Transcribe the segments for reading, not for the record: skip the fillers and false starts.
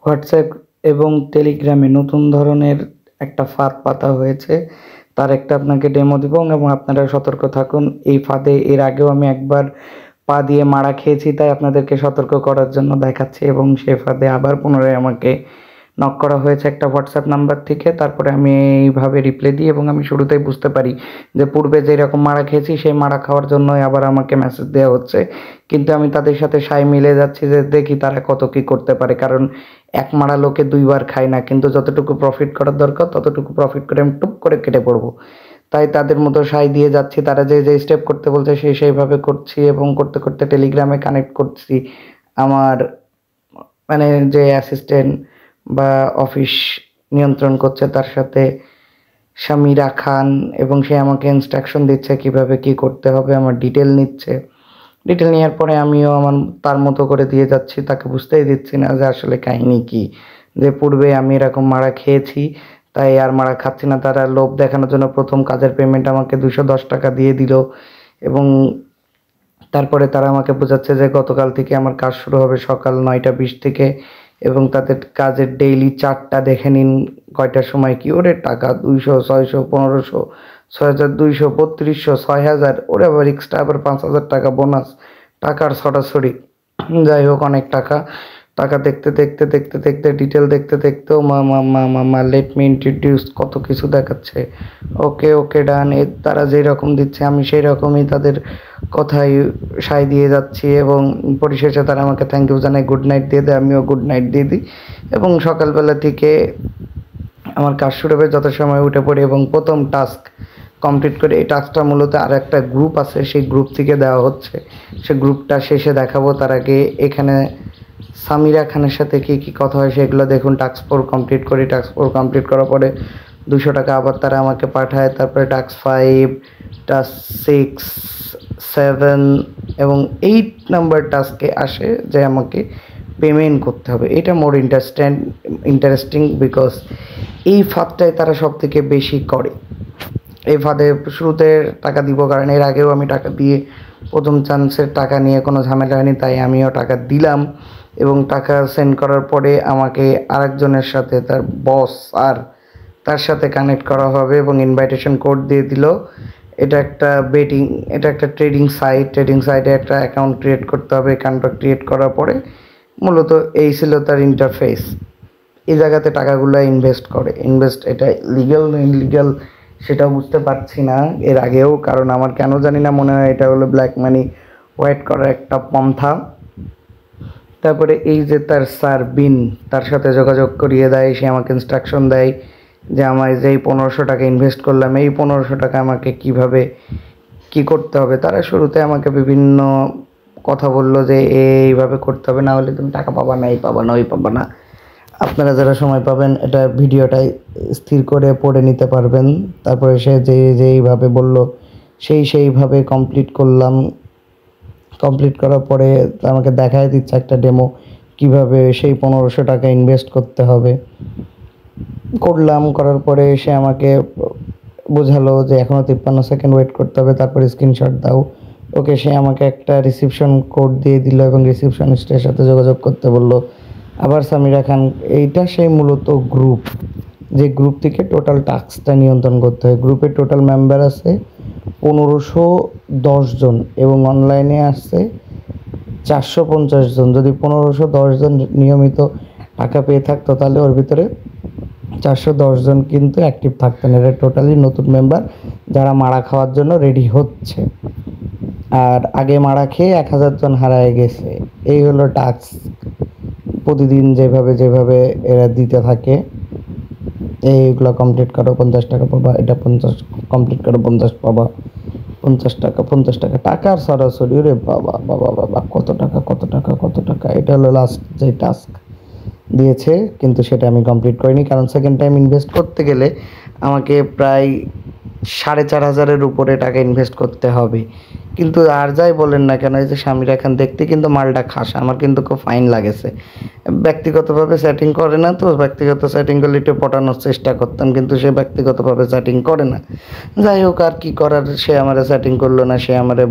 WhatsApp এবং টেলিগ্রামে নতুন ধরনের একটা ফাঁদ পাতা হয়েছে। তার একটা আপনাকে ডেমো দিব এবং আপনারা সতর্ক থাকুন। এই ফাঁদে এর আগেও আমি একবার পা দিয়ে মারা খেয়েছি, তাই আপনাদেরকে সতর্ক করার জন্য দেখাচ্ছি এবং সে ফাঁদে আবার পুনরায় আমাকে নক করা হয়েছে একটা হোয়াটসঅ্যাপ নাম্বার থেকে। তারপরে আমি এইভাবে রিপ্লাই দিই এবং আমি শুরুতেই বুঝতে পারি যে পূর্বে যেরকম মারা খেয়েছি সেই মারা খাওয়ার জন্যই আবার আমাকে মেসেজ দেওয়া হচ্ছে। কিন্তু আমি তাদের সাথে সায় মিলে যাচ্ছি যে দেখি তারা কত কী করতে পারে, কারণ এক মারা লোকে দুইবার খায় না, কিন্তু যতটুকু প্রফিট করার দরকার ততটুকু প্রফিট করে আমি টুপ করে কেটে পড়বো। তাই তাদের মতো সায় দিয়ে যাচ্ছি, তারা যে যে স্টেপ করতে বলছে সেইভাবে করছি এবং করতে করতে টেলিগ্রামে কানেক্ট করছি আমার মানে যে অ্যাসিস্ট্যান্ট বা অফিস নিয়ন্ত্রণ করছে তার সাথে, সামিরা খান, এবং সে আমাকে ইনস্ট্রাকশন দিচ্ছে কিভাবে কি করতে হবে, আমার ডিটেল নিচ্ছে। ডিটেল নেওয়ার পরে আমিও আমার তার মতো করে দিয়ে যাচ্ছি, তাকে বুঝতেই দিচ্ছি না যে আসলে কাহিনী কী, যে পূর্বে আমি এরকম মারা খেয়েছি তাই আর মারা খাচ্ছি না। তারা লোভ দেখানোর জন্য প্রথম কাজের পেমেন্ট আমাকে 210 টাকা দিয়ে দিল এবং তারপরে তারা আমাকে বোঝাচ্ছে যে গতকাল থেকে আমার কাজ শুরু হবে সকাল 9টা 20 থেকে, এবং তাদের কাজের ডেইলি চার্টটা দেখে নিন কয়টার সময় কী। ওরে টাকা 200, 600, 1500, 6200, 3200, 6000, ওরে আবার এক্সট্রা আবার 5000 টাকা বোনাস, টাকার ছড়াছড়ি। যাই হোক, অনেক টাকা। টাকা দেখতে দেখতে দেখতে দেখতে ডিটেল দেখতে দেখতেও মা লেট মি ইন্ট্রোডিউস কত কিছু দেখাচ্ছে। ওকে ওকে ডান। এর তারা যেই রকম দিচ্ছে আমি সেই রকমই তাদের কথায় সায় দিয়ে যাচ্ছি এবং পরিশেষে তারা আমাকে থ্যাংক ইউ জানায়, গুড নাইট দিয়ে দেয়, আমিও গুড নাইট দিয়ে দিই এবং সকালবেলা থেকে আমার কাজ শুরু হবে যত সময় উঠে পড়ি এবং প্রথম টাস্ক কমপ্লিট করে। এই টাস্কটা মূলত আর একটা গ্রুপ আছে সেই গ্রুপ থেকে দেওয়া হচ্ছে, সে গ্রুপটা শেষে দেখাবো। তার আগে এখানে সামিরা খানের সাথে কী কী কথা হয় সেগুলো দেখুন। টাস্ক 4 কমপ্লিট করি, টাস্ক 4 কমপ্লিট করার পরে 200 টাকা আবার তারা আমাকে পাঠায়। তারপরে টাস্ক 5, টাস্ক 6, 7 এবং 8 নাম্বার টাস্কে আসে যে আমাকে পেমেন্ট করতে হবে। এটা মোর ইন্টারেস্টিং বিকজ এই ফাঁদটাই তারা সব থেকে বেশি করে। এই ফাঁদে শুরুতে টাকা দিব, কারণ এর আগেও আমি টাকা দিয়ে প্রথম চান্সের টাকা নিয়ে কোনো ঝামেলা হয়নি, তাই আমিও টাকা দিলাম এবং টাকা সেন্ড করার পরে আমাকে আরেকজনের সাথে তার বস আর তার সাথে কানেক্ট করা হবে এবং ইনভাইটেশন কোড দিয়ে দিল। এটা একটা ট্রেডিং সাইটে একটা অ্যাকাউন্ট ক্রিয়েট করতে হবে। অ্যাকাউন্টটা ক্রিয়েট করার পরে মূলত এই ছিল তার ইন্টারফেস। এই জায়গাতে টাকাগুলো ইনভেস্ট এটা লিগ্যাল না ইনলিগ্যাল সেটাও বুঝতে পারছি না এর আগেও, কারণ আমার কেন জানি না মনে হয় এটা হলো ব্ল্যাক মানি হোয়াইট করার একটা পন্থা। তারপরে এই যে তার স্যার বিন, তার সাথে যোগাযোগ করিয়ে দেয়, সে আমাকে ইনস্ট্রাকশন দেয় যে আমায় যেই 1500 টাকা ইনভেস্ট করলাম এই 1500 টাকা আমাকে কিভাবে কি করতে হবে। তারা শুরুতে আমাকে বিভিন্ন কথা বলল যে এইভাবে করতে হবে, না হলে তুমি টাকা পাবা না, এই পাবা না, ওই পাবা না। আপনারা যারা সময় পাবেন এটা ভিডিওটাই স্থির করে পড়ে নিতে পারবেন। তারপরে সে যেইভাবে বলল সেইভাবে কমপ্লিট করলাম। কমপ্লিট করার পরে আমাকে দেখায় দিচ্ছে একটা ডেমো কিভাবে সেই 1500 টাকা ইনভেস্ট করতে হবে। করার পরে সে আমাকে বোঝালো যে এখনও 53 সেকেন্ড ওয়েট করতে হবে, তারপরে স্ক্রিনশট দাও। ওকে, সে আমাকে একটা রিসিপশন কোড দিয়ে দিল এবং রিসিপশনিস্টের সাথে যোগাযোগ করতে বলল। আবার সামিরা খান, এইটা সেই মূলত গ্রুপ, যে গ্রুপ থেকে টোটাল টাস্কটা নিয়ন্ত্রণ করতে হয়। গ্রুপে টোটাল মেম্বার আছে 1510 জন এবং অনলাইনে আসছে 450 জন। যদি 1510 জন নিয়মিত টাকা পেয়ে থাকতো তাহলে ওর ভিতরে 410 জন কিন্তু অ্যাক্টিভ থাকতেন। এটা টোটালি নতুন মেম্বার যারা মারা খাওয়ার জন্য রেডি হচ্ছে, আর আগে মারা খেয়ে 1000 জন হারায় গেছে। এই হলো টাস্ক। প্রতিদিন যেভাবে এরা দিতে থাকে, এইগুলো কমপ্লিট করো 50 টাকা পাবা, এটা 50 কমপ্লিট করো 50 পাবা, 50 টাকা টাকার সরাসরি। রে বাবা বাবা বাবা, কত টাকা। এটা হলো লাস্ট যে টাস্ক দিয়েছে, কিন্তু সেটা আমি কমপ্লিট করিনি, কারণ সেকেন্ড টাইম ইনভেস্ট করতে গেলে আমাকে প্রায় 4,500-এর উপরে টাকা ইনভেস্ট করতে হবে। কিন্তু আর যাই বলেন না কেন, এই যে স্বামীরা এখন দেখতে কিন্তু মালটা খাসা, আমার কিন্তু খুব ফাইন লাগেছে। ব্যক্তিগতভাবে সেটিং করে না, তো ব্যক্তিগত সেটিং করলে একটু পটানোর চেষ্টা করতাম, কিন্তু সে ব্যক্তিগতভাবে সেটিং করে না। যাই হোক, আর কি করার, সে আমারে সেটিং করলো না, সে আমারে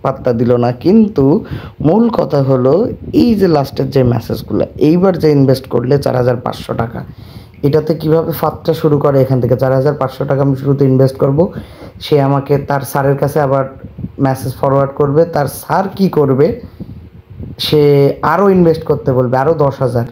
পাত্তা দিল না। কিন্তু মূল কথা হলো, এই যে লাস্টের যে মেসেজগুলো, এইবার যে ইনভেস্ট করলে 4,500 টাকা, এটাতে কিভাবে ফাঁদটা শুরু করে, এখান থেকে 4,500 টাকা আমি শুরুতে ইনভেস্ট করব, সে আমাকে তার স্যারের কাছে আবার মেসেজ ফরওয়ার্ড করবে, তার স্যার কি করবে, সে আরও ইনভেস্ট করতে বলবে, আরও 10,000।